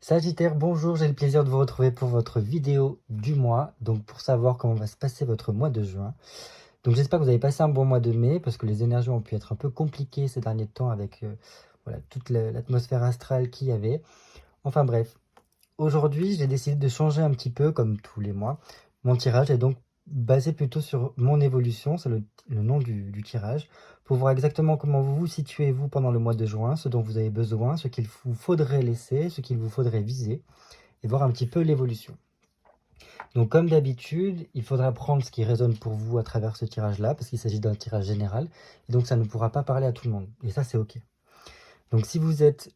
Sagittaire, bonjour, j'ai le plaisir de vous retrouver pour votre vidéo du mois, donc pour savoir comment va se passer votre mois de juin. Donc j'espère que vous avez passé un bon mois de mai, parce que les énergies ont pu être un peu compliquées ces derniers temps avec voilà, toute l'atmosphère astrale qu'il y avait. Enfin bref, aujourd'hui j'ai décidé de changer un petit peu, comme tous les mois. Mon tirage est donc basé plutôt sur mon évolution, c'est le nom du tirage, pour voir exactement comment vous vous situez vous pendant le mois de juin, ce dont vous avez besoin, ce qu'il vous faudrait laisser, ce qu'il vous faudrait viser et voir un petit peu l'évolution. Donc comme d'habitude, il faudra prendre ce qui résonne pour vous à travers ce tirage-là, parce qu'il s'agit d'un tirage général, et donc ça ne pourra pas parler à tout le monde, et ça c'est ok. Donc si vous êtes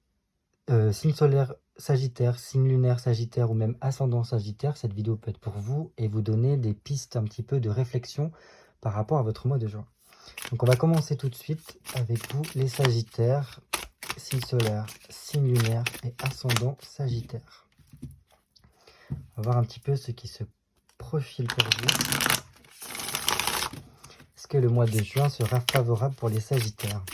signe solaire Sagittaire, signe lunaire Sagittaire ou même ascendant Sagittaire, cette vidéo peut être pour vous et vous donner des pistes un petit peu de réflexion par rapport à votre mois de juin. Donc on va commencer tout de suite avec vous les Sagittaires, signe solaire, signe lunaire et ascendant Sagittaire. On va voir un petit peu ce qui se profile pour vous. Est-ce que le mois de juin sera favorable pour les Sagittaires?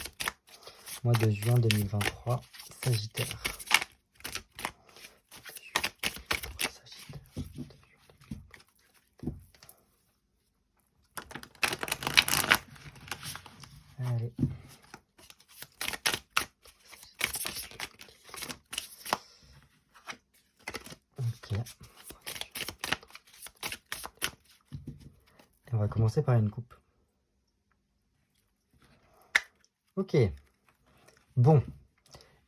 Mois de juin 2023, Sagittaire. Allez. Ok. On va commencer par une coupe. Ok. Bon.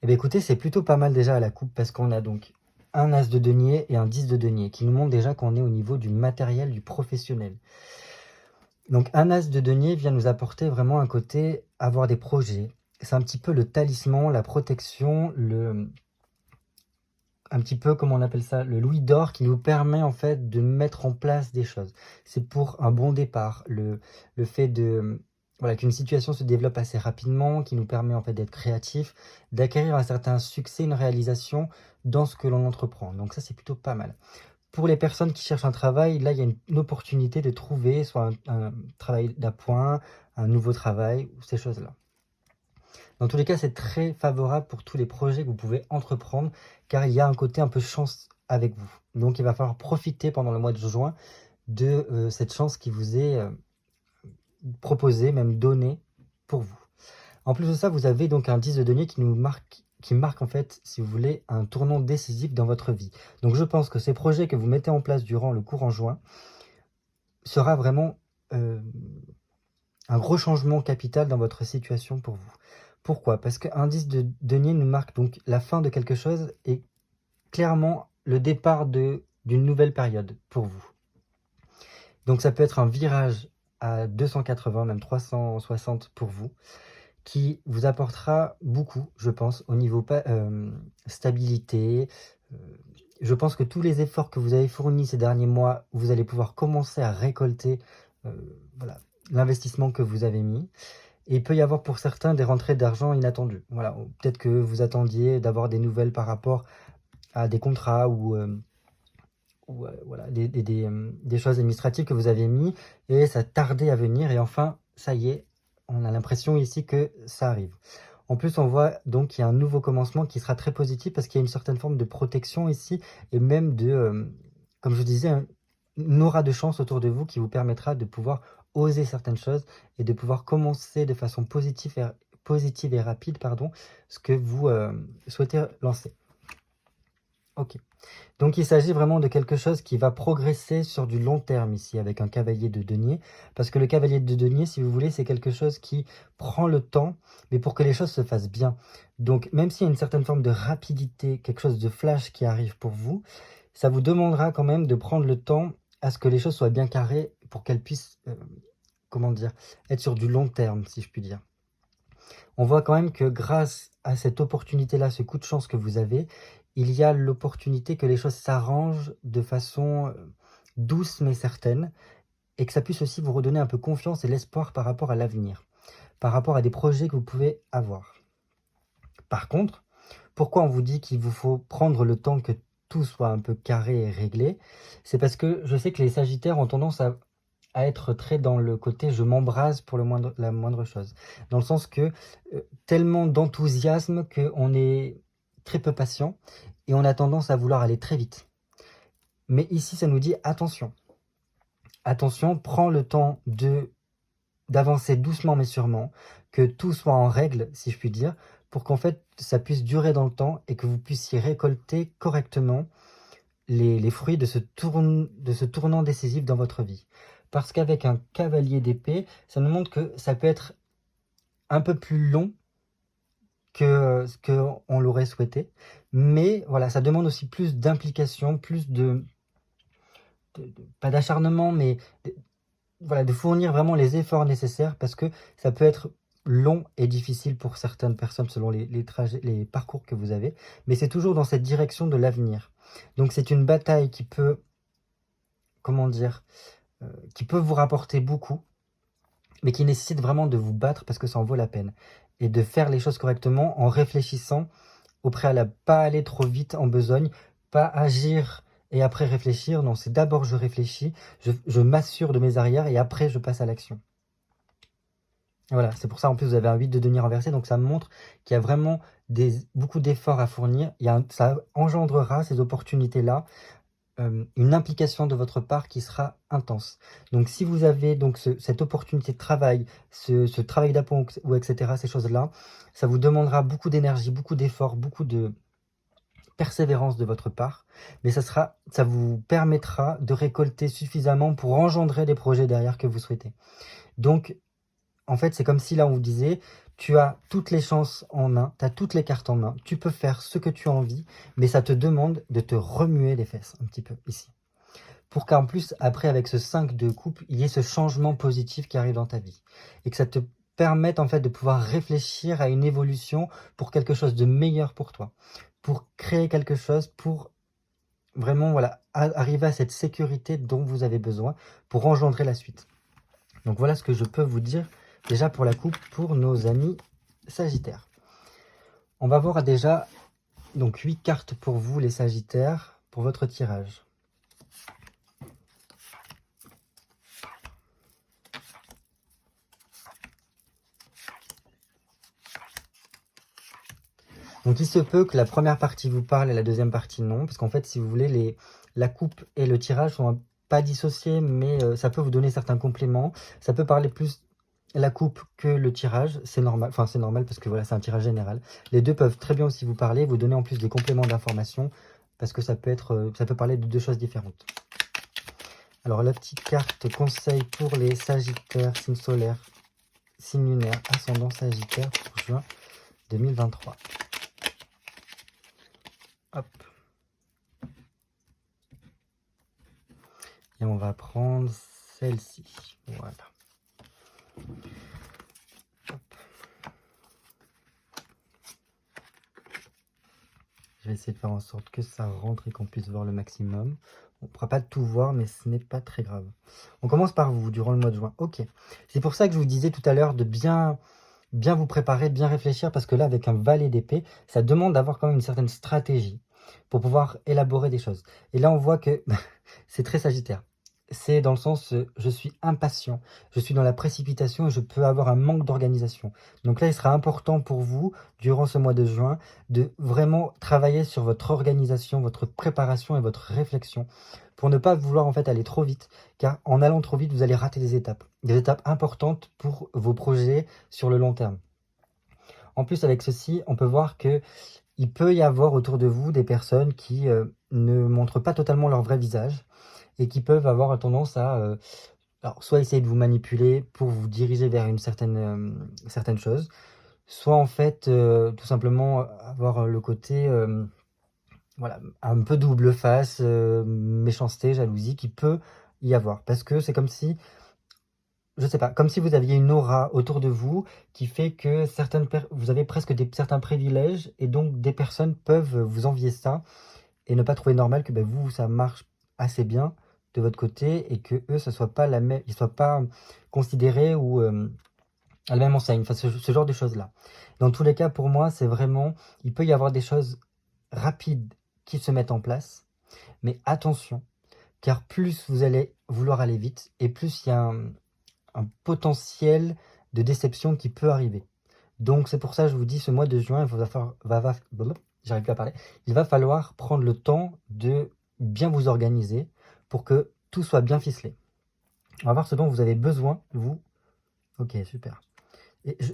Eh bien écoutez, c'est plutôt pas mal déjà à la coupe parce qu'on a donc un as de denier et un 10 de denier qui nous montrent déjà qu'on est au niveau du matériel, du professionnel. Donc un as de denier vient nous apporter vraiment un côté avoir des projets. C'est un petit peu le talisman, la protection, un petit peu, comment on appelle ça, le louis d'or qui nous permet en fait de mettre en place des choses. C'est pour un bon départ, le fait de voilà, qu'une situation se développe assez rapidement, qui nous permet en fait d'être créatif, d'acquérir un certain succès, une réalisation dans ce que l'on entreprend. Donc ça, c'est plutôt pas mal. Pour les personnes qui cherchent un travail, là, il y a une opportunité de trouver soit un travail d'appoint, un nouveau travail, ou ces choses-là. Dans tous les cas, c'est très favorable pour tous les projets que vous pouvez entreprendre, car il y a un côté un peu chance avec vous. Donc il va falloir profiter pendant le mois de juin de cette chance qui vous est proposée, même donnée pour vous. En plus de ça, vous avez donc un 10 de denier qui marque en fait, si vous voulez, un tournant décisif dans votre vie. Donc je pense que ces projets que vous mettez en place durant le courant juin sera vraiment un gros changement capital dans votre situation pour vous. Pourquoi? Parce qu'un 10 de denier nous marque donc la fin de quelque chose et clairement le départ d'une nouvelle période pour vous. Donc ça peut être un virage à 280, même 360 pour vous, qui vous apportera beaucoup, je pense, au niveau stabilité. Je pense que tous les efforts que vous avez fournis ces derniers mois, vous allez pouvoir commencer à récolter voilà, l'investissement que vous avez mis. Et il peut y avoir pour certains des rentrées d'argent inattendues. Voilà, peut-être que vous attendiez d'avoir des nouvelles par rapport à des contrats ou voilà, des choses administratives que vous avez mis et ça tardait à venir et enfin, ça y est, on a l'impression ici que ça arrive. En plus, on voit donc qu'il y a un nouveau commencement qui sera très positif parce qu'il y a une certaine forme de protection ici et même de, comme je disais, une aura de chance autour de vous qui vous permettra de pouvoir oser certaines choses et de pouvoir commencer de façon positive et rapide, pardon, ce que vous souhaitez lancer. Ok. Donc il s'agit vraiment de quelque chose qui va progresser sur du long terme ici avec un cavalier de denier. Parce que le cavalier de denier, si vous voulez, c'est quelque chose qui prend le temps, mais pour que les choses se fassent bien. Donc même s'il y a une certaine forme de rapidité, quelque chose de flash qui arrive pour vous, ça vous demandera quand même de prendre le temps à ce que les choses soient bien carrées pour qu'elles puissent, comment dire, être sur du long terme, si je puis dire. On voit quand même que grâce à cette opportunité-là, ce coup de chance que vous avez, il y a l'opportunité que les choses s'arrangent de façon douce mais certaine et que ça puisse aussi vous redonner un peu confiance et l'espoir par rapport à l'avenir, par rapport à des projets que vous pouvez avoir. Par contre, pourquoi on vous dit qu'il vous faut prendre le temps que tout soit un peu carré et réglé? C'est parce que je sais que les Sagittaires ont tendance à être très dans le côté je m'embrase pour la moindre chose. Dans le sens que tellement d'enthousiasme qu'on est très peu patient et on a tendance à vouloir aller très vite. Mais ici, ça nous dit attention. Attention, prends le temps d'avancer doucement mais sûrement, que tout soit en règle, si je puis dire, pour qu'en fait, ça puisse durer dans le temps et que vous puissiez récolter correctement les fruits de ce tournant décisif dans votre vie. Parce qu'avec un cavalier d'épée, ça nous montre que ça peut être un peu plus long que ce qu'on l'aurait souhaité. Mais voilà, ça demande aussi plus d'implication, plus pas d'acharnement, mais voilà, de fournir vraiment les efforts nécessaires parce que ça peut être long et difficile pour certaines personnes selon les parcours que vous avez. Mais c'est toujours dans cette direction de l'avenir. Donc c'est une bataille qui peut, comment dire, qui peut vous rapporter beaucoup, mais qui nécessite vraiment de vous battre parce que ça en vaut la peine. Et de faire les choses correctement en réfléchissant au préalable. Pas aller trop vite en besogne, pas agir et après réfléchir. Non, c'est d'abord je réfléchis, je m'assure de mes arrières et après je passe à l'action. Voilà, c'est pour ça en plus vous avez un 8 de denier renversé, donc ça me montre qu'il y a vraiment beaucoup d'efforts à fournir. Ça engendrera ces opportunités-là, une implication de votre part qui sera intense. Donc si vous avez donc cette opportunité de travail, ce travail d'appoint ou etc., ces choses-là, ça vous demandera beaucoup d'énergie, beaucoup d'efforts, beaucoup de persévérance de votre part, mais ça vous permettra de récolter suffisamment pour engendrer des projets derrière que vous souhaitez. Donc, en fait, c'est comme si là on vous disait, tu as toutes les chances en main, tu as toutes les cartes en main, tu peux faire ce que tu as envie, mais ça te demande de te remuer les fesses un petit peu ici. Pour qu'en plus, après, avec ce 5 de coupe, il y ait ce changement positif qui arrive dans ta vie. Et que ça te permette en fait de pouvoir réfléchir à une évolution pour quelque chose de meilleur pour toi. Pour créer quelque chose, pour vraiment voilà, arriver à cette sécurité dont vous avez besoin pour engendrer la suite. Donc voilà ce que je peux vous dire déjà pour la coupe pour nos amis Sagittaires. On va voir déjà donc 8 cartes pour vous les Sagittaires pour votre tirage. Donc il se peut que la première partie vous parle et la deuxième partie non, parce qu'en fait si vous voulez la coupe et le tirage sont pas dissociés, mais ça peut vous donner certains compléments. Ça peut parler plus la coupe que le tirage, c'est normal, enfin c'est normal parce que voilà c'est un tirage général. Les deux peuvent très bien aussi vous parler, vous donner en plus des compléments d'information, parce que ça peut parler de deux choses différentes. Alors la petite carte conseil pour les Sagittaires, signe solaire, signe lunaire, ascendant Sagittaire pour juin 2023. Hop. Et on va prendre celle-ci. Voilà. Hop. Je vais essayer de faire en sorte que ça rentre et qu'on puisse voir le maximum. On ne pourra pas tout voir, mais ce n'est pas très grave. On commence par vous, durant le mois de juin. Ok. C'est pour ça que je vous disais tout à l'heure de bien vous préparer, de bien réfléchir, parce que là, avec un valet d'épée, ça demande d'avoir quand même une certaine stratégie pour pouvoir élaborer des choses. Et là, on voit que c'est très Sagittaire. C'est dans le sens, je suis impatient, je suis dans la précipitation et je peux avoir un manque d'organisation. Donc là, il sera important pour vous, durant ce mois de juin, de vraiment travailler sur votre organisation, votre préparation et votre réflexion, pour ne pas vouloir en fait aller trop vite, car en allant trop vite, vous allez rater des étapes importantes pour vos projets sur le long terme. En plus, avec ceci, on peut voir que il peut y avoir autour de vous des personnes qui ne montrent pas totalement leur vrai visage et qui peuvent avoir tendance à alors, soit essayer de vous manipuler pour vous diriger vers une certaine chose, soit en fait tout simplement avoir le côté voilà, un peu double face, méchanceté, jalousie qui peut y avoir. Parce que c'est comme si, je sais pas, comme si vous aviez une aura autour de vous qui fait que vous avez presque certains privilèges et donc des personnes peuvent vous envier ça et ne pas trouver normal que vous, ça marche assez bien de votre côté et que eux, ça soit pas ils soient pas considérés ou à la même enseigne, enfin ce genre de choses-là. Dans tous les cas, pour moi, c'est vraiment, il peut y avoir des choses rapides qui se mettent en place, mais attention, car plus vous allez vouloir aller vite et plus il y a un potentiel de déception qui peut arriver. Donc c'est pour ça que je vous dis, ce mois de juin, j'arrive plus à parler, il va falloir prendre le temps de bien vous organiser pour que tout soit bien ficelé. On va voir ce dont vous avez besoin, vous. Ok, super.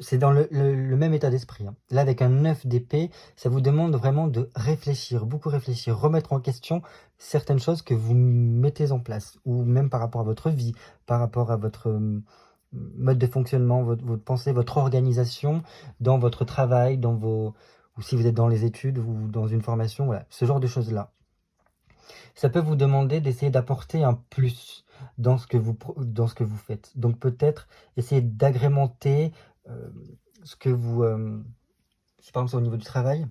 C'est dans le même état d'esprit, hein. Là, avec un 9 d'épée, ça vous demande vraiment de réfléchir, beaucoup réfléchir, remettre en question certaines choses que vous mettez en place, ou même par rapport à votre vie, par rapport à votre mode de fonctionnement, votre pensée, votre organisation, dans votre travail, ou si vous êtes dans les études ou dans une formation, voilà, ce genre de choses-là. Ça peut vous demander d'essayer d'apporter un plus dans ce que vous faites. Donc peut-être essayer d'agrémenter ce que vous... si par exemple c'est au niveau du travail,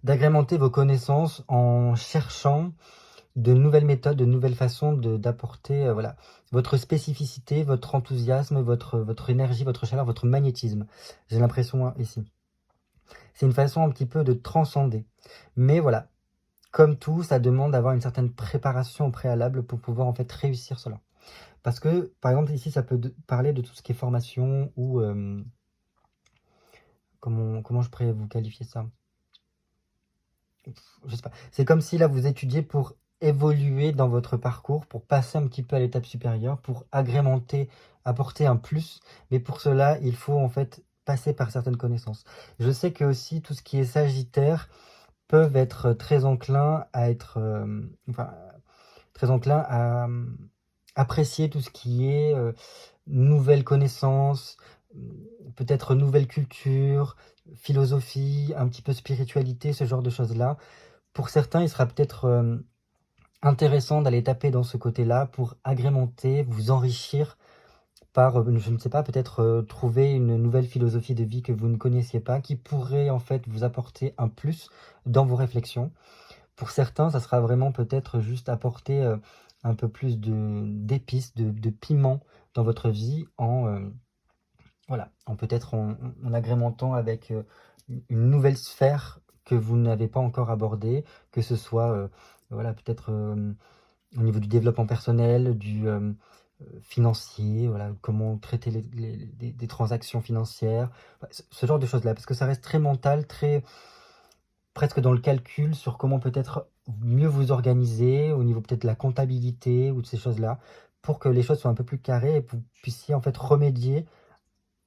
d'agrémenter vos connaissances en cherchant de nouvelles méthodes, de nouvelles façons d'apporter voilà, votre spécificité, votre enthousiasme, votre énergie, votre chaleur, votre magnétisme. J'ai l'impression ici. C'est une façon un petit peu de transcender. Mais voilà, comme tout, ça demande d'avoir une certaine préparation au préalable pour pouvoir en fait réussir cela. Parce que, par exemple, ici, ça peut parler de tout ce qui est formation ou... comment je pourrais vous qualifier ça? Je sais pas. C'est comme si là, vous étudiez pour évoluer dans votre parcours, pour passer un petit peu à l'étape supérieure, pour agrémenter, apporter un plus. Mais pour cela, il faut en fait passer par certaines connaissances. Je sais que aussi tout ce qui est sagittaire peuvent être très enclins à être... enfin, très enclins à apprécier tout ce qui est nouvelles connaissances, peut-être nouvelle culture, philosophie, un petit peu spiritualité, ce genre de choses-là. Pour certains, il sera peut-être intéressant d'aller taper dans ce côté-là pour agrémenter, vous enrichir par, je ne sais pas, peut-être trouver une nouvelle philosophie de vie que vous ne connaissiez pas, qui pourrait en fait vous apporter un plus dans vos réflexions. Pour certains, ça sera vraiment peut-être juste apporter un peu plus d'épices, de piment dans votre vie voilà, peut-être en agrémentant avec une nouvelle sphère que vous n'avez pas encore abordée, que ce soit voilà, peut-être au niveau du développement personnel, du financier, voilà, comment traiter des transactions financières, ce genre de choses-là, parce que ça reste très mental, très presque dans le calcul sur comment peut-être mieux vous organiser au niveau peut-être de la comptabilité ou de ces choses-là, pour que les choses soient un peu plus carrées et que vous puissiez en fait remédier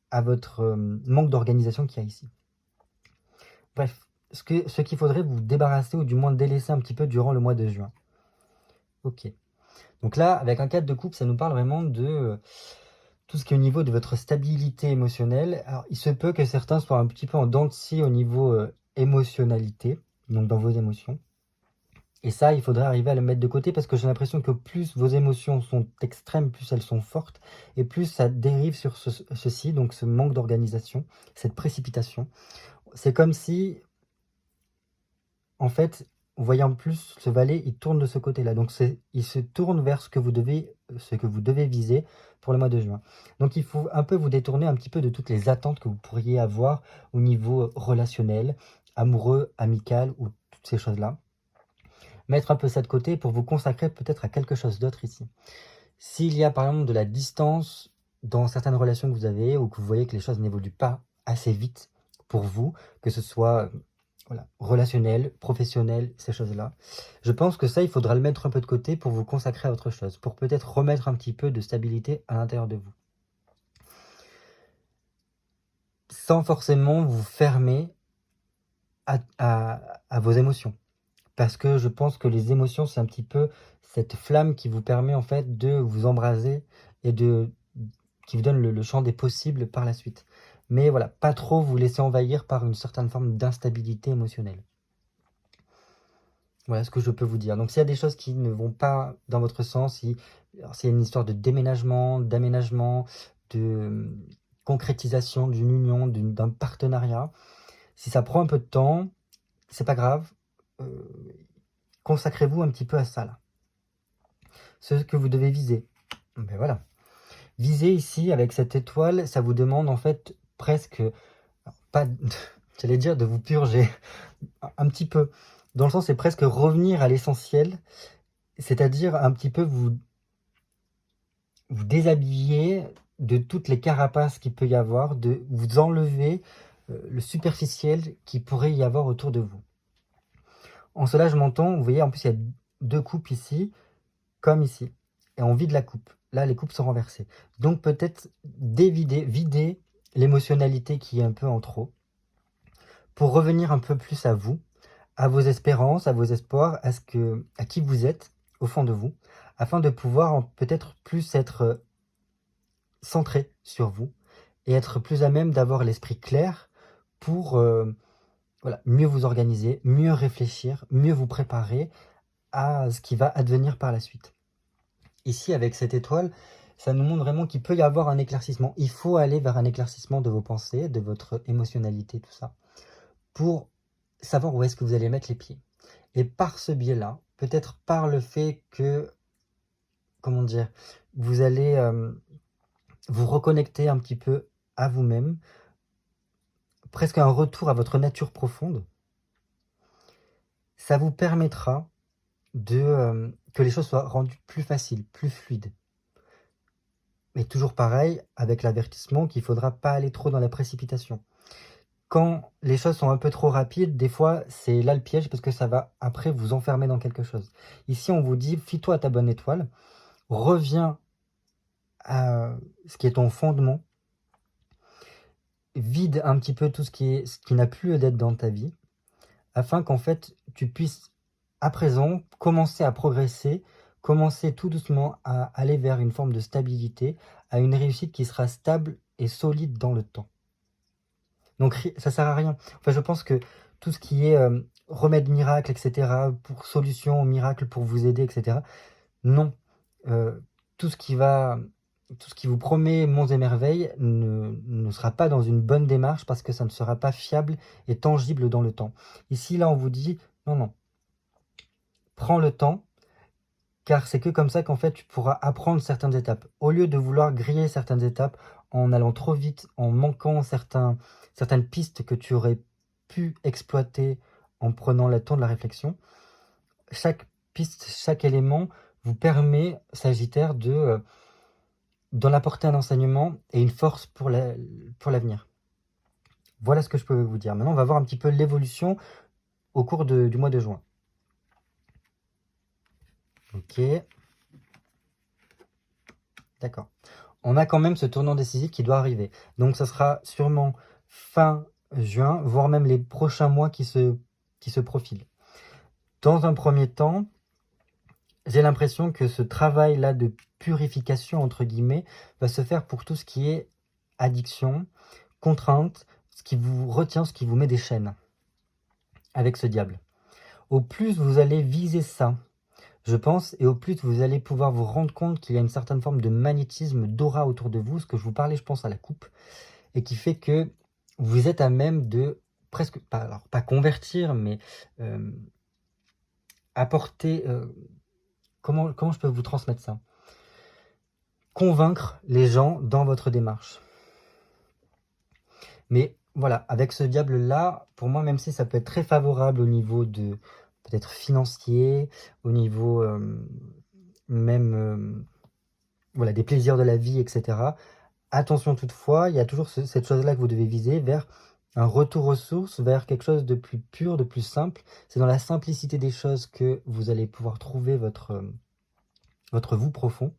à votre manque d'organisation qu'il y a ici. Bref, ce qu'il faudrait vous débarrasser ou du moins délaisser un petit peu durant le mois de juin. Ok. Donc là, avec un 4 de coupe, ça nous parle vraiment de tout ce qui est au niveau de votre stabilité émotionnelle. Alors, il se peut que certains soient un petit peu en dents de scie au niveau émotionnalité, donc dans vos émotions. Et ça, il faudrait arriver à le mettre de côté parce que j'ai l'impression que plus vos émotions sont extrêmes, plus elles sont fortes et plus ça dérive sur ceci, donc ce manque d'organisation, cette précipitation. C'est comme si, en fait, vous voyez en plus ce valet, il tourne de ce côté-là. Donc il se tourne vers ce que vous devez viser pour le mois de juin. Donc il faut un peu vous détourner un petit peu de toutes les attentes que vous pourriez avoir au niveau relationnel, amoureux, amical ou toutes ces choses-là. Mettre un peu ça de côté pour vous consacrer peut-être à quelque chose d'autre ici. S'il y a par exemple de la distance dans certaines relations que vous avez ou que vous voyez que les choses n'évoluent pas assez vite pour vous, que ce soit voilà, relationnel, professionnel, ces choses-là, je pense que ça, il faudra le mettre un peu de côté pour vous consacrer à autre chose, pour peut-être remettre un petit peu de stabilité à l'intérieur de vous. Sans forcément vous fermer à vos émotions. Parce que je pense que les émotions, c'est un petit peu cette flamme qui vous permet en fait de vous embraser et qui vous donne le champ des possibles par la suite. Mais voilà, pas trop vous laisser envahir par une certaine forme d'instabilité émotionnelle. Voilà ce que je peux vous dire. Donc s'il y a des choses qui ne vont pas dans votre sens, s'il y a une histoire de déménagement, d'aménagement, de concrétisation d'une union, d'un partenariat, si ça prend un peu de temps, c'est pas grave. Consacrez-vous un petit peu à ça là. Ce que vous devez viser. Ben voilà. Viser ici avec cette étoile, ça vous demande en fait presque, pas, j'allais dire de vous purger, un petit peu. Dans le sens, c'est presque revenir à l'essentiel, c'est-à-dire un petit peu vous déshabiller de toutes les carapaces qu'il peut y avoir, de vous enlever le superficiel qui pourrait y avoir autour de vous. En cela, je m'entends, vous voyez, en plus, il y a 2 coupes ici, comme ici. Et on vide la coupe. Là, les coupes sont renversées. Donc, peut-être vider l'émotionnalité qui est un peu en trop, pour revenir un peu plus à vous, à vos espérances, à vos espoirs, à qui vous êtes, au fond de vous, afin de pouvoir peut-être plus être centré sur vous et être plus à même d'avoir l'esprit clair pour voilà, mieux vous organiser, mieux réfléchir, mieux vous préparer à ce qui va advenir par la suite. Ici, avec cette étoile, ça nous montre vraiment qu'il peut y avoir un éclaircissement. Il faut aller vers un éclaircissement de vos pensées, de votre émotionnalité, tout ça, pour savoir où est-ce que vous allez mettre les pieds. Et par ce biais-là, peut-être par le fait que, comment dire, vous allez vous reconnecter un petit peu à vous-même, presque un retour à votre nature profonde, ça vous permettra que les choses soient rendues plus faciles, plus fluides. Mais toujours pareil, avec l'avertissement qu'il ne faudra pas aller trop dans la précipitation. Quand les choses sont un peu trop rapides, des fois, c'est là le piège parce que ça va après vous enfermer dans quelque chose. Ici, on vous dit, fie-toi à ta bonne étoile, reviens à ce qui est ton fondement, vide un petit peu tout ce qui n'a plus d'être dans ta vie, afin qu'en fait, tu puisses, à présent, commencer à progresser, commencer tout doucement à aller vers une forme de stabilité, à une réussite qui sera stable et solide dans le temps. Donc ça sert à rien. Enfin, je pense que tout ce qui est remède miracle, etc., pour solution au miracle, pour vous aider, etc., non. Tout ce qui vous promet monts et merveilles ne sera pas dans une bonne démarche parce que ça ne sera pas fiable et tangible dans le temps. Ici, là, on vous dit, non, non, prends le temps, car c'est que comme ça qu'en fait, tu pourras apprendre certaines étapes. Au lieu de vouloir griller certaines étapes en allant trop vite, en manquant certaines pistes que tu aurais pu exploiter en prenant le temps de la réflexion, chaque piste, chaque élément vous permet, Sagittaire, d'en apporter un enseignement et une force pour l'avenir. Voilà ce que je peux vous dire. Maintenant, on va voir un petit peu l'évolution au cours du mois de juin. Ok. D'accord. On a quand même ce tournant décisif qui doit arriver. Donc, ça sera sûrement fin juin, voire même les prochains mois qui se profilent. Dans un premier temps, j'ai l'impression que ce travail-là de purification, entre guillemets, va se faire pour tout ce qui est addiction, contrainte, ce qui vous retient, ce qui vous met des chaînes avec ce diable. Au plus vous allez viser ça, je pense, et au plus vous allez pouvoir vous rendre compte qu'il y a une certaine forme de magnétisme, d'aura autour de vous, ce que je vous parlais, je pense, à la coupe, et qui fait que vous êtes à même de presque, pas convertir, mais apporter... comment je peux vous transmettre ça? Convaincre les gens dans votre démarche. Mais voilà, avec ce diable-là, pour moi, même si ça peut être très favorable au niveau de peut-être financier, au niveau même voilà, des plaisirs de la vie, etc. Attention toutefois, il y a toujours cette chose-là que vous devez viser vers un retour aux sources, vers quelque chose de plus pur, de plus simple. C'est dans la simplicité des choses que vous allez pouvoir trouver votre vous profond.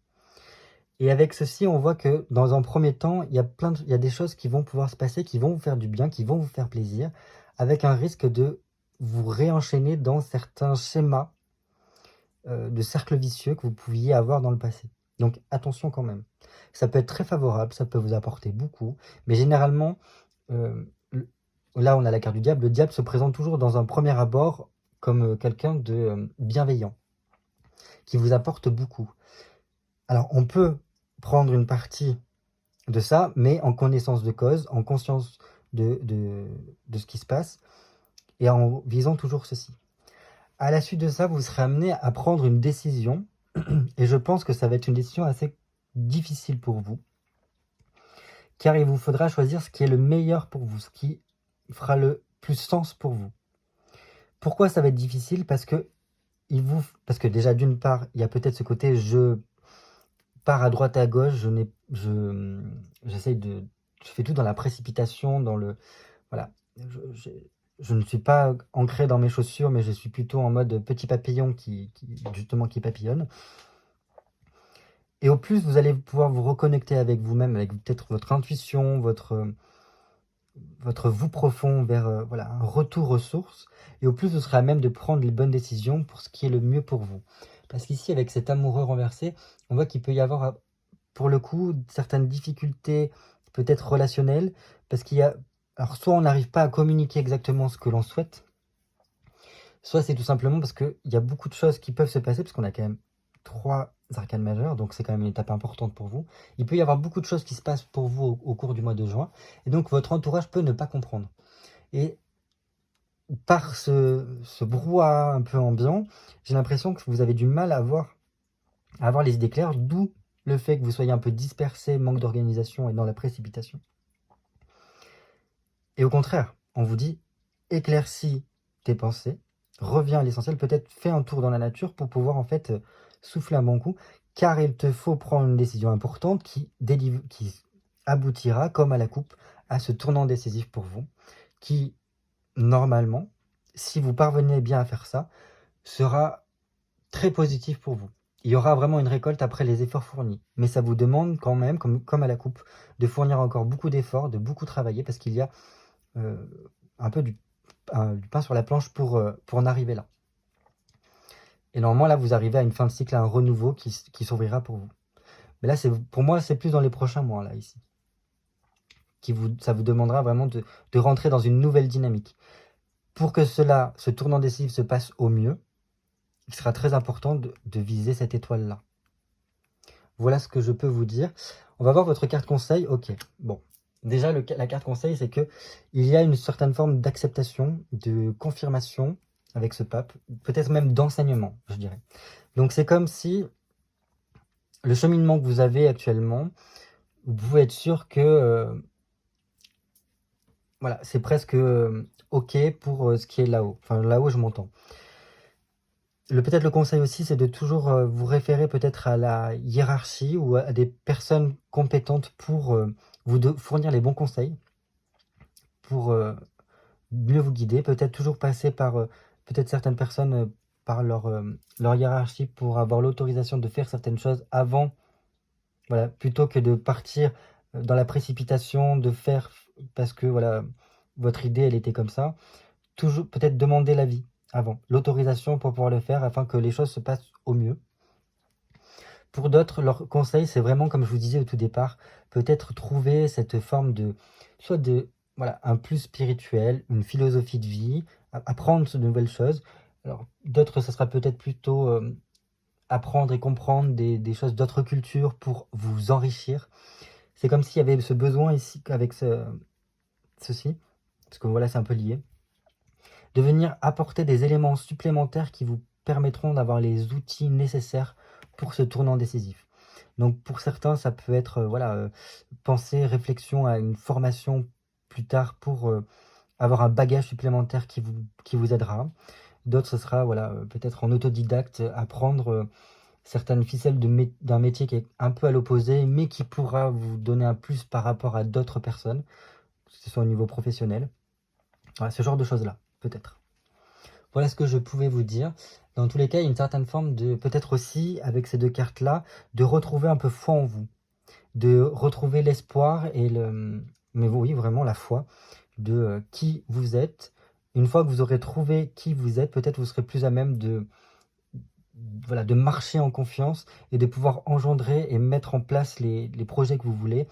Et avec ceci, on voit que dans un premier temps, il y a des choses qui vont pouvoir se passer, qui vont vous faire du bien, qui vont vous faire plaisir, avec un risque de vous réenchaîner dans certains schémas de cercles vicieux que vous pouviez avoir dans le passé. Donc attention quand même. Ça peut être très favorable, ça peut vous apporter beaucoup, mais généralement, là on a la carte du diable, le diable se présente toujours dans un premier abord comme quelqu'un de bienveillant, qui vous apporte beaucoup. Alors on peut prendre une partie de ça, mais en connaissance de cause, en conscience de ce qui se passe, et en visant toujours ceci. À la suite de ça, vous serez amené à prendre une décision, et je pense que ça va être une décision assez difficile pour vous, car il vous faudra choisir ce qui est le meilleur pour vous, ce qui fera le plus sens pour vous. Pourquoi ça va être difficile? Parce que déjà d'une part, il y a peut-être ce côté je pars à droite et à gauche, je fais tout dans la précipitation, voilà, je ne suis pas ancré dans mes chaussures, mais je suis plutôt en mode petit papillon justement qui papillonne. Et au plus, vous allez pouvoir vous reconnecter avec vous-même, avec peut-être votre intuition, votre vous profond vers voilà, un retour aux sources. Et au plus, vous serez à même de prendre les bonnes décisions pour ce qui est le mieux pour vous. Parce qu'ici, avec cet amoureux renversé, on voit qu'il peut y avoir, pour le coup, certaines difficultés peut-être relationnelles. Parce qu'il y a... Alors, soit on n'arrive pas à communiquer exactement ce que l'on souhaite, soit c'est tout simplement parce qu'il y a beaucoup de choses qui peuvent se passer, parce qu'on a quand même 3 arcanes majeures, donc c'est quand même une étape importante pour vous. Il peut y avoir beaucoup de choses qui se passent pour vous au cours du mois de juin, et donc votre entourage peut ne pas comprendre. Et par ce brouhaha un peu ambiant, j'ai l'impression que vous avez du mal à avoir les idées claires, d'où le fait que vous soyez un peu dispersé, manque d'organisation et dans la précipitation. Et au contraire, on vous dit, éclaircis tes pensées, reviens à l'essentiel, peut-être fais un tour dans la nature pour pouvoir en fait souffler un bon coup, car il te faut prendre une décision importante qui aboutira, comme à la coupe, à ce tournant décisif pour vous, qui, normalement, si vous parvenez bien à faire ça, sera très positif pour vous. Il y aura vraiment une récolte après les efforts fournis. Mais ça vous demande quand même, comme à la coupe, de fournir encore beaucoup d'efforts, de beaucoup travailler, parce qu'il y a un peu du pain sur la planche pour en arriver là. Et normalement, là, vous arrivez à une fin de cycle, à un renouveau qui s'ouvrira pour vous. Mais là, pour moi, c'est plus dans les prochains mois, là, ici. Ça vous demandera vraiment de rentrer dans une nouvelle dynamique. Pour que ce tournant décisif se passe au mieux, il sera très important de viser cette étoile-là. Voilà ce que je peux vous dire. On va voir votre carte conseil. Ok, bon. Déjà, la carte conseil, c'est que il y a une certaine forme d'acceptation, de confirmation avec ce pape, peut-être même d'enseignement, je dirais. Donc c'est comme si le cheminement que vous avez actuellement, vous pouvez être sûr que voilà, c'est presque ok pour ce qui est là-haut. Enfin, là-haut, je m'entends. Peut-être le conseil aussi, c'est de toujours vous référer peut-être à la hiérarchie ou à des personnes compétentes pour vous fournir les bons conseils, pour mieux vous guider. Peut-être toujours passer par peut-être certaines personnes par leur hiérarchie pour avoir l'autorisation de faire certaines choses avant, voilà, plutôt que de partir dans la précipitation, de faire parce que voilà, votre idée, elle était comme ça. Toujours peut-être demander l'avis avant, l'autorisation pour pouvoir le faire afin que les choses se passent au mieux. Pour d'autres, leur conseil, c'est vraiment, comme je vous disais au tout départ, peut-être trouver cette forme soit voilà, un plus spirituel, une philosophie de vie, apprendre de nouvelles choses. Alors, d'autres, ça sera peut-être plutôt apprendre et comprendre des choses d'autres cultures pour vous enrichir. C'est comme s'il y avait ce besoin ici, avec ceci, parce que voilà, c'est un peu lié, de venir apporter des éléments supplémentaires qui vous permettront d'avoir les outils nécessaires pour ce tournant décisif. Donc pour certains, ça peut être voilà, penser, réflexion à une formation plus tard pour avoir un bagage supplémentaire qui vous aidera. D'autres, ce sera voilà, peut-être en autodidacte, apprendre certaines ficelles d'un métier qui est un peu à l'opposé, mais qui pourra vous donner un plus par rapport à d'autres personnes, que ce soit au niveau professionnel. Voilà, ce genre de choses-là, peut-être. Voilà ce que je pouvais vous dire. Dans tous les cas, il y a une certaine forme de, peut-être aussi, avec ces deux cartes-là, de retrouver un peu foi en vous. De retrouver l'espoir mais oui, vraiment la foi de qui vous êtes. Une fois que vous aurez trouvé qui vous êtes, peut-être vous serez plus à même voilà, de marcher en confiance et de pouvoir engendrer et mettre en place les projets que vous voulez.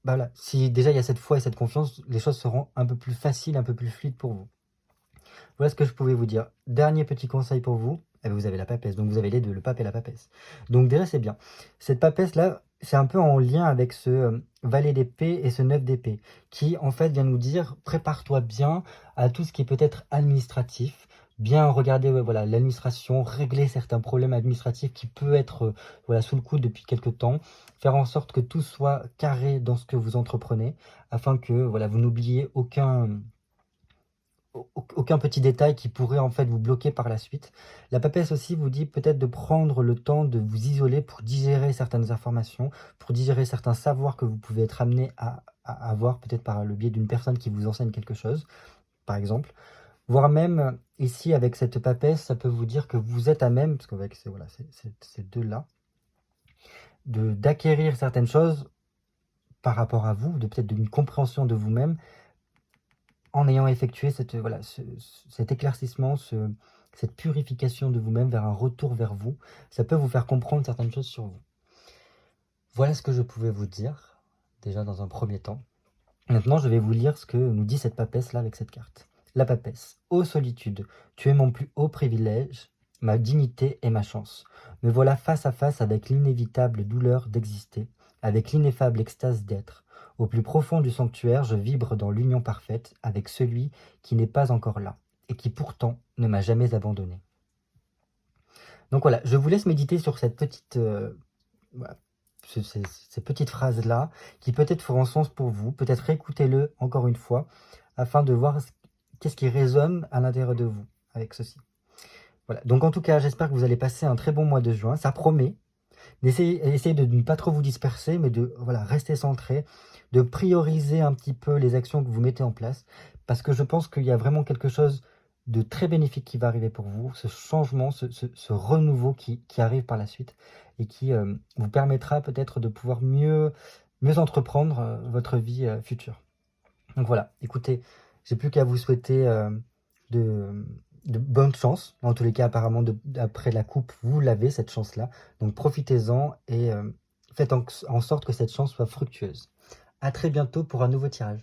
Bah voilà. Si déjà il y a cette foi et cette confiance, les choses seront un peu plus faciles, un peu plus fluides pour vous. Voilà ce que je pouvais vous dire. Dernier petit conseil pour vous. Eh bien, vous avez la papesse, donc vous avez les deux, le pape et la papesse. Donc déjà c'est bien. Cette papesse-là, c'est un peu en lien avec ce valet d'épée et ce 9 d'épée, qui en fait vient nous dire, prépare-toi bien à tout ce qui est peut-être administratif, bien regarder voilà, l'administration, régler certains problèmes administratifs qui peuvent être voilà, sous le coude depuis quelques temps, faire en sorte que tout soit carré dans ce que vous entreprenez, afin que voilà, vous n'oubliez aucun petit détail qui pourrait en fait vous bloquer par la suite. La papesse aussi vous dit peut-être de prendre le temps de vous isoler pour digérer certaines informations, pour digérer certains savoirs que vous pouvez être amené à avoir, peut-être par le biais d'une personne qui vous enseigne quelque chose, par exemple. Voire même, ici, avec cette papesse, ça peut vous dire que vous êtes à même, parce qu'avec voilà, ces deux-là, d'acquérir certaines choses par rapport à vous, peut-être d'une compréhension de vous-même, en ayant effectué voilà, cet éclaircissement, cette purification de vous-même vers un retour vers vous. Ça peut vous faire comprendre certaines choses sur vous. Voilà ce que je pouvais vous dire, déjà dans un premier temps. Maintenant, je vais vous lire ce que nous dit cette papesse-là avec cette carte. La papesse. Ô solitude, tu es mon plus haut privilège, ma dignité et ma chance. Me voilà face à face avec l'inévitable douleur d'exister, avec l'ineffable extase d'être. Au plus profond du sanctuaire, je vibre dans l'union parfaite avec celui qui n'est pas encore là, et qui pourtant ne m'a jamais abandonné. Donc voilà, je vous laisse méditer sur cette petite... voilà, ces petites phrases-là, qui peut-être feront sens pour vous. Peut-être réécoutez-le encore une fois, afin de voir qu'est-ce qui résonne à l'intérieur de vous avec ceci. Voilà. Donc en tout cas, j'espère que vous allez passer un très bon mois de juin. Ça promet. Essayez de ne pas trop vous disperser, mais de rester centré, de prioriser un petit peu les actions que vous mettez en place, parce que je pense qu'il y a vraiment quelque chose de très bénéfique qui va arriver pour vous, ce changement, ce renouveau qui arrive par la suite, et qui vous permettra peut-être de pouvoir mieux entreprendre votre vie future. Donc voilà, écoutez, j'ai plus qu'à vous souhaiter de bonne chance. En tous les cas, apparemment, après la coupe, vous l'avez, cette chance-là. Donc profitez-en et faites en sorte que cette chance soit fructueuse. À très bientôt pour un nouveau tirage.